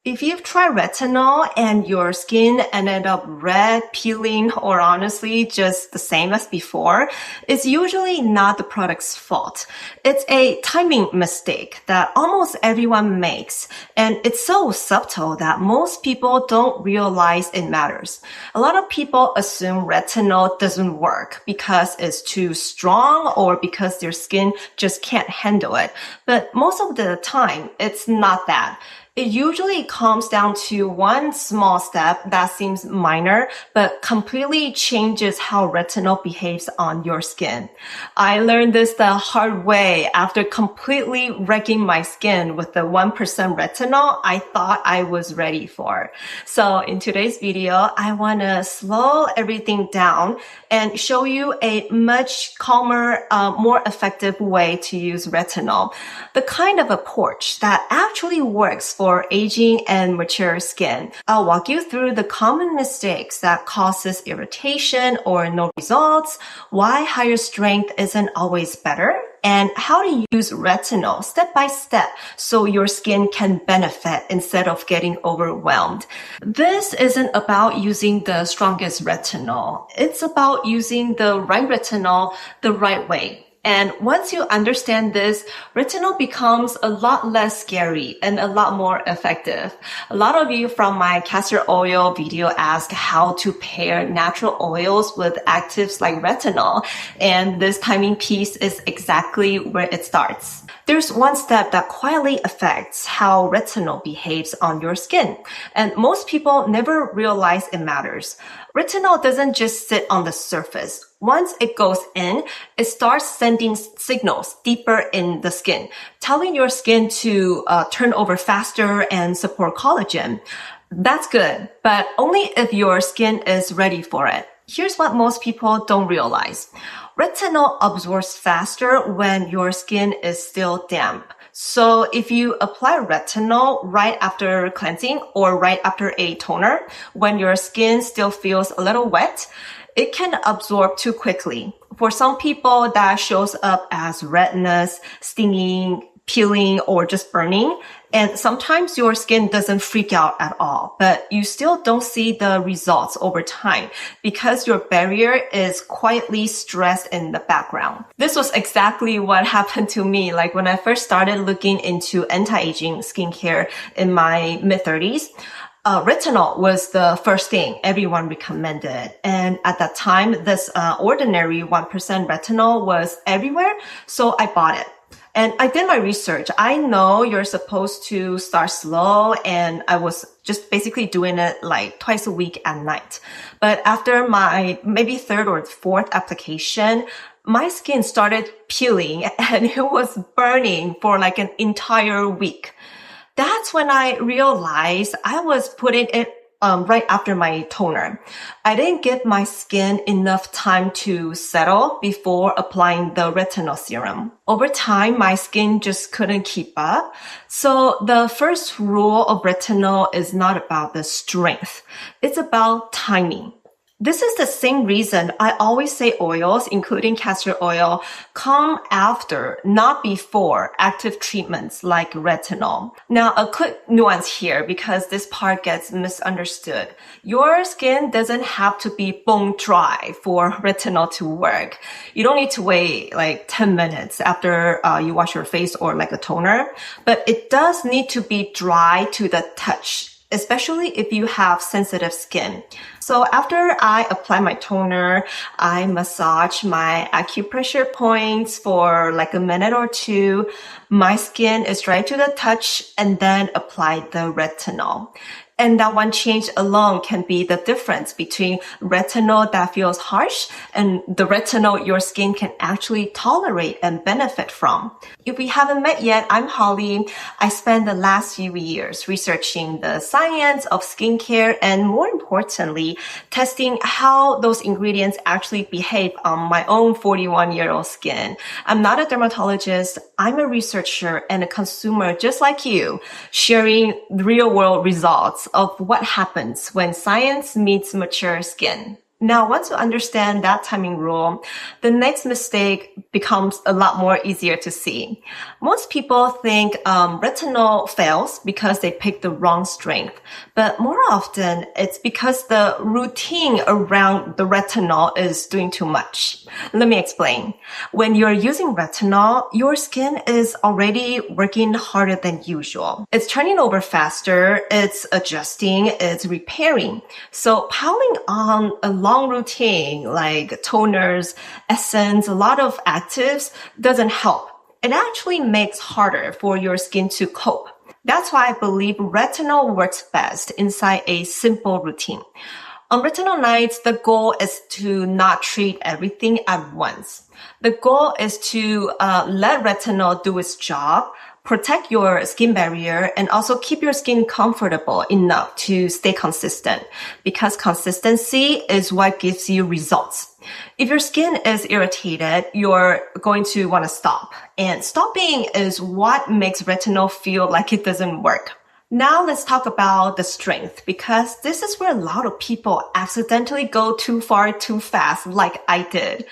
If you've tried retinol and your skin ended up red, peeling, or honestly just the same as before, it's usually not the product's fault. It's a timing mistake that almost everyone makes, and it's so subtle that most people don't realize it matters. A lot of people assume retinol doesn't work because it's too strong or because their skin just can't handle it. But most of the time, it's not that. It usually comes down to one small step that seems minor, but completely changes how retinol behaves on your skin. I learned this the hard way after completely wrecking my skin with the 1% retinol I thought I was ready for. So in today's video, I want to slow everything down and show you a much calmer, more effective way to use retinol. The kind of approach that actually works for aging and mature skin. I'll walk you through the common mistakes that causes irritation or no results, why higher strength isn't always better, and how to use retinol step by step so your skin can benefit instead of getting overwhelmed. This isn't about using the strongest retinol. It's about using the right retinol the right way. And once you understand this, retinol becomes a lot less scary and a lot more effective. A lot of you from my castor oil video ask how to pair natural oils with actives like retinol. And this timing piece is exactly where it starts. There's one step that quietly affects how retinol behaves on your skin. And most people never realize it matters. Retinol doesn't just sit on the surface. Once it goes in, it starts sending signals deeper in the skin, telling your skin to turn over faster and support collagen. That's good, but only if your skin is ready for it. Here's what most people don't realize. Retinol absorbs faster when your skin is still damp. So if you apply retinol right after cleansing or right after a toner, when your skin still feels a little wet, it can absorb too quickly. For some people, that shows up as redness, stinging, peeling, or just burning. And sometimes your skin doesn't freak out at all, but you still don't see the results over time because your barrier is quietly stressed in the background. This was exactly what happened to me. Like when I first started looking into anti-aging skincare in my mid-30s, retinol was the first thing everyone recommended. And at that time, this ordinary 1% retinol was everywhere, so I bought it. And I did my research. I know you're supposed to start slow, and I was just basically doing it like twice a week at night. But after my maybe third or fourth application, my skin started peeling and it was burning for like an entire week. That's when I realized I was putting it right after my toner. I didn't give my skin enough time to settle before applying the retinol serum. Over time, my skin just couldn't keep up. So the first rule of retinol is not about the strength. It's about timing. This is the same reason I always say oils, including castor oil, come after, not before, active treatments like retinol. Now, a quick nuance here because this part gets misunderstood. Your skin doesn't have to be bone dry for retinol to work. You don't need to wait like 10 minutes after you wash your face or like a toner, but it does need to be dry to the touch, especially if you have sensitive skin. So after I apply my toner, I massage my acupressure points for like a minute or two. My skin is dry to the touch and then apply the retinol. And that one change alone can be the difference between retinol that feels harsh and the retinol your skin can actually tolerate and benefit from. If we haven't met yet, I'm Holly. I spent the last few years researching the science of skincare and more importantly, testing how those ingredients actually behave on my own 41-year-old skin. I'm not a dermatologist. I'm a researcher and a consumer just like you, sharing real-world results of what happens when science meets mature skin. Now, once you understand that timing rule, the next mistake becomes a lot more easier to see. Most people think retinol fails because they pick the wrong strength, but more often it's because the routine around the retinol is doing too much. Let me explain. When you're using retinol, your skin is already working harder than usual. It's turning over faster, it's adjusting, it's repairing. So piling on a long routine like toners, essence, a lot of actives doesn't help. It actually makes it harder for your skin to cope. That's why I believe retinol works best inside a simple routine. On retinol nights, the goal is to not treat everything at once. The goal is to let retinol do its job, protect your skin barrier, and also keep your skin comfortable enough to stay consistent, because consistency is what gives you results. If your skin is irritated, you're going to want to stop. And stopping is what makes retinol feel like it doesn't work. Now let's talk about the strength, because this is where a lot of people accidentally go too far too fast, like I did.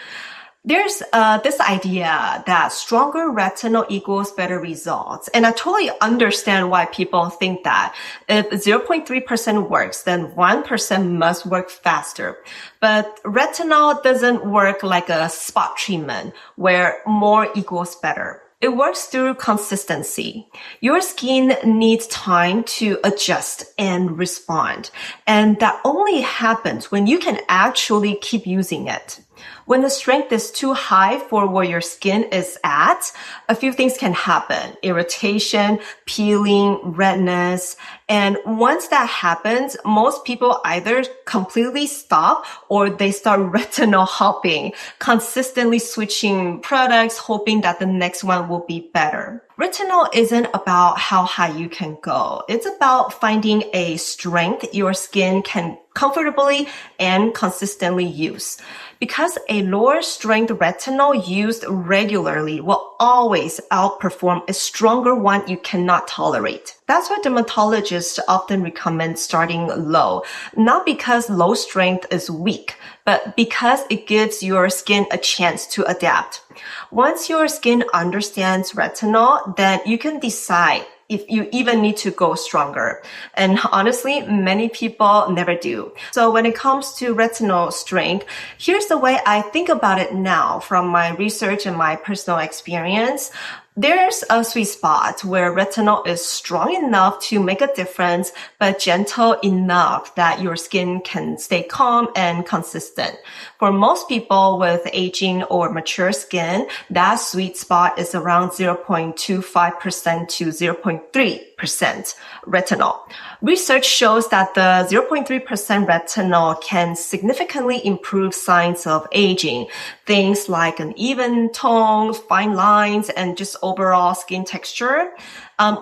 There's this idea that stronger retinol equals better results. And I totally understand why people think that. If 0.3% works, then 1% must work faster. But retinol doesn't work like a spot treatment where more equals better. It works through consistency. Your skin needs time to adjust and respond. And that only happens when you can actually keep using it. When the strength is too high for where your skin is at, a few things can happen. Irritation, peeling, redness. And once that happens, most people either completely stop or they start retinol hopping, consistently switching products, hoping that the next one will be better. Retinol isn't about how high you can go. It's about finding a strength your skin can comfortably and consistently use. Because a lower strength retinol used regularly will always outperform a stronger one you cannot tolerate. That's why dermatologists often recommend starting low, not because low strength is weak, but because it gives your skin a chance to adapt. Once your skin understands retinol, then you can decide if you even need to go stronger. And honestly, many people never do. So when it comes to retinol strength, here's the way I think about it now from my research and my personal experience. There's a sweet spot where retinol is strong enough to make a difference, but gentle enough that your skin can stay calm and consistent. For most people with aging or mature skin, that sweet spot is around 0.25% to 0.3% retinol. Research shows that the 0.3% retinol can significantly improve signs of aging. Things like an even tone, fine lines, and just overall skin texture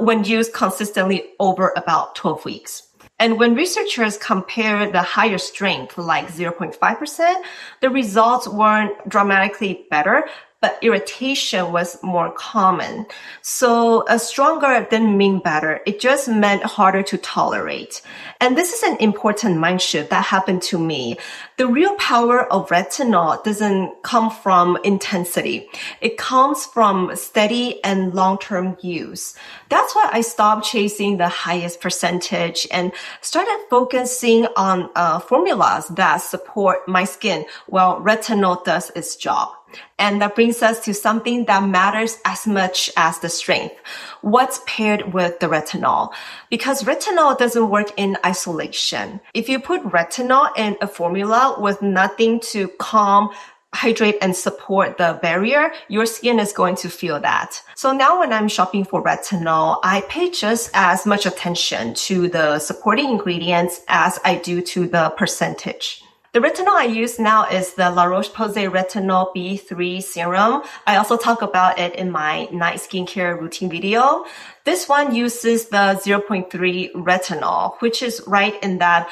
when used consistently over about 12 weeks. And when researchers compare the higher strength, like 0.5%, the results weren't dramatically better, but irritation was more common. So stronger didn't mean better. It just meant harder to tolerate. And this is an important mind shift that happened to me. The real power of retinol doesn't come from intensity. It comes from steady and long-term use. That's why I stopped chasing the highest percentage and started focusing on formulas that support my skin while retinol does its job. And that brings us to something that matters as much as the strength. What's paired with the retinol? Because retinol doesn't work in isolation. If you put retinol in a formula with nothing to calm, hydrate, and support the barrier, your skin is going to feel that. So now when I'm shopping for retinol, I pay just as much attention to the supporting ingredients as I do to the percentage. The retinol I use now is the La Roche-Posay Retinol B3 Serum. I also talk about it in my night skincare routine video. This one uses the 0.3 retinol, which is right in that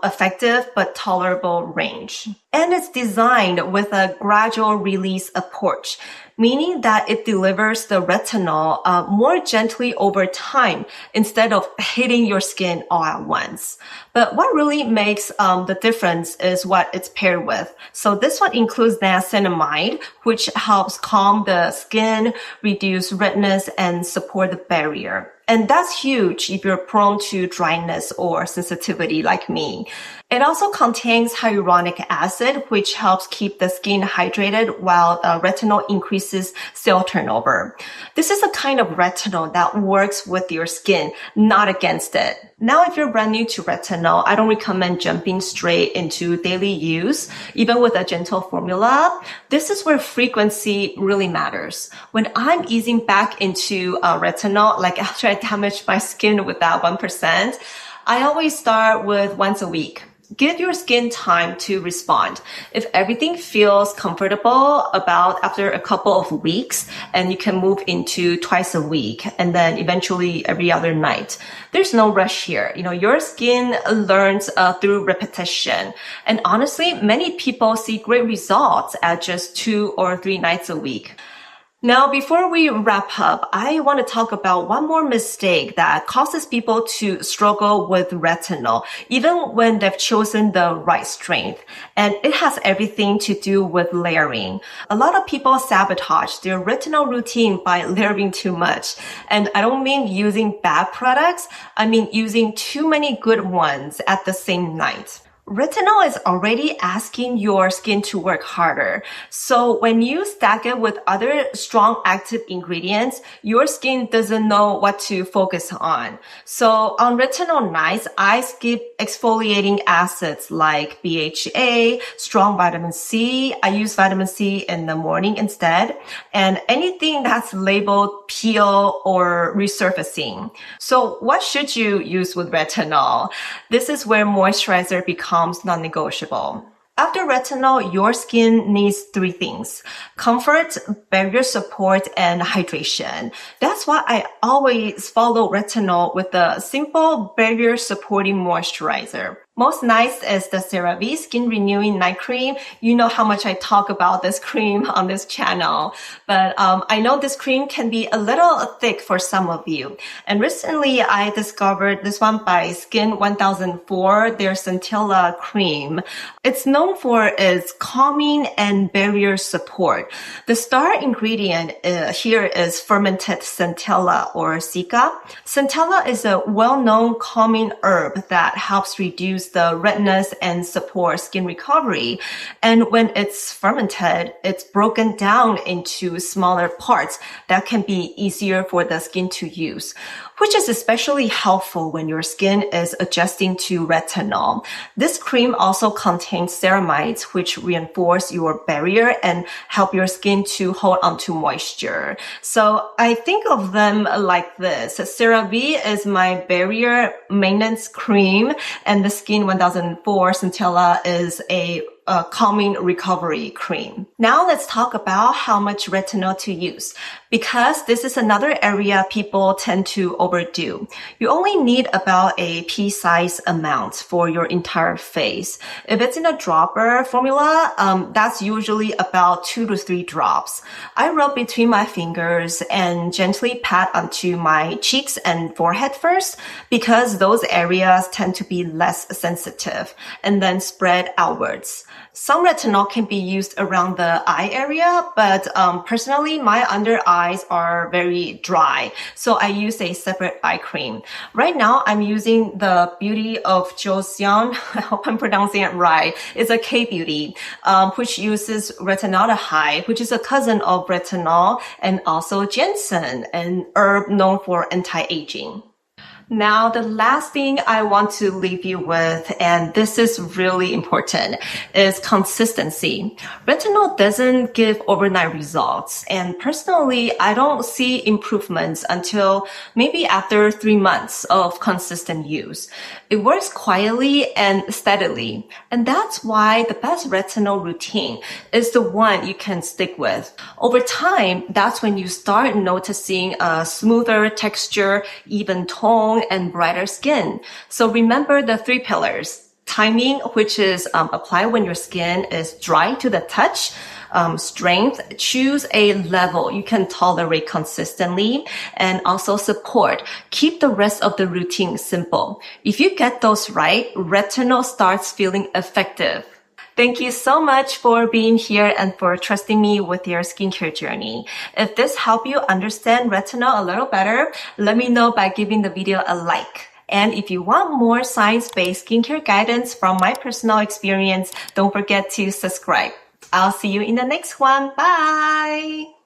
effective but tolerable range. And it's designed with a gradual release approach, meaning that it delivers the retinol more gently over time instead of hitting your skin all at once. But what really makes the difference is what it's paired with. So this one includes niacinamide, which helps calm the skin, reduce redness, and support the barrier. And that's huge if you're prone to dryness or sensitivity like me. It also contains hyaluronic acid, which helps keep the skin hydrated while retinol increases cell turnover. This is a kind of retinol that works with your skin, not against it. Now, if you're brand new to retinol, I don't recommend jumping straight into daily use, even with a gentle formula. This is where frequency really matters. When I'm easing back into retinol, like after I damaged my skin with that 1%, I always start with once a week. Give your skin time to respond. If everything feels comfortable about after a couple of weeks, and you can move into twice a week and then eventually every other night. There's no rush here. Your skin learns through repetition. And honestly, many people see great results at just 2 or 3 nights a week. Now, before we wrap up, I want to talk about one more mistake that causes people to struggle with retinol, even when they've chosen the right strength. And it has everything to do with layering. A lot of people sabotage their retinol routine by layering too much. And I don't mean using bad products. I mean using too many good ones at the same night. Retinol is already asking your skin to work harder. So when you stack it with other strong active ingredients, your skin doesn't know what to focus on. So on retinol nights, I skip exfoliating acids like BHA, strong vitamin C. I use vitamin C in the morning instead, and anything that's labeled peel or resurfacing. So what should you use with retinol? This is where moisturizer becomes non-negotiable. After retinol, your skin needs 3 things: comfort, barrier support, and hydration. That's why I always follow retinol with a simple barrier supporting moisturizer. Most nice is the CeraVe Skin Renewing Night Cream. You know how much I talk about this cream on this channel, but I know this cream can be a little thick for some of you. And recently I discovered this one by Skin 1004, their Centella cream. It's known for its calming and barrier support. The star ingredient here is fermented centella or cica. Centella is a well-known calming herb that helps reduce the redness and support skin recovery. And when it's fermented, it's broken down into smaller parts that can be easier for the skin to use, which is especially helpful when your skin is adjusting to retinol. This cream also contains ceramides, which reinforce your barrier and help your skin to hold onto moisture. So I think of them like this. CeraVe is my barrier maintenance cream, and the Skin 1004 Centella is a calming recovery cream. Now let's talk about how much retinol to use, because this is another area people tend to overdo. You only need about a pea-sized amount for your entire face. If it's in a dropper formula, that's usually about 2 to 3 drops. I rub between my fingers and gently pat onto my cheeks and forehead first, because those areas tend to be less sensitive, and then spread outwards. Some retinol can be used around the eye area, but personally, my under eyes are very dry, so I use a separate eye cream. Right now, I'm using the Beauty of Joseon. I hope I'm pronouncing it right. It's a K-beauty, which uses retinaldehyde, which is a cousin of retinol, and also ginseng, an herb known for anti-aging. Now, the last thing I want to leave you with, and this is really important, is consistency. Retinol doesn't give overnight results. And personally, I don't see improvements until maybe after 3 months of consistent use. It works quietly and steadily. And that's why the best retinol routine is the one you can stick with. Over time, that's when you start noticing a smoother texture, even tone, and brighter skin. So remember the 3 pillars. Timing, which is apply when your skin is dry to the touch. Strength, choose a level you can tolerate consistently, and also support. Keep the rest of the routine simple. If you get those right, retinol starts feeling effective. Thank you so much for being here and for trusting me with your skincare journey. If this helped you understand retinol a little better, let me know by giving the video a like. And if you want more science-based skincare guidance from my personal experience, don't forget to subscribe. I'll see you in the next one. Bye!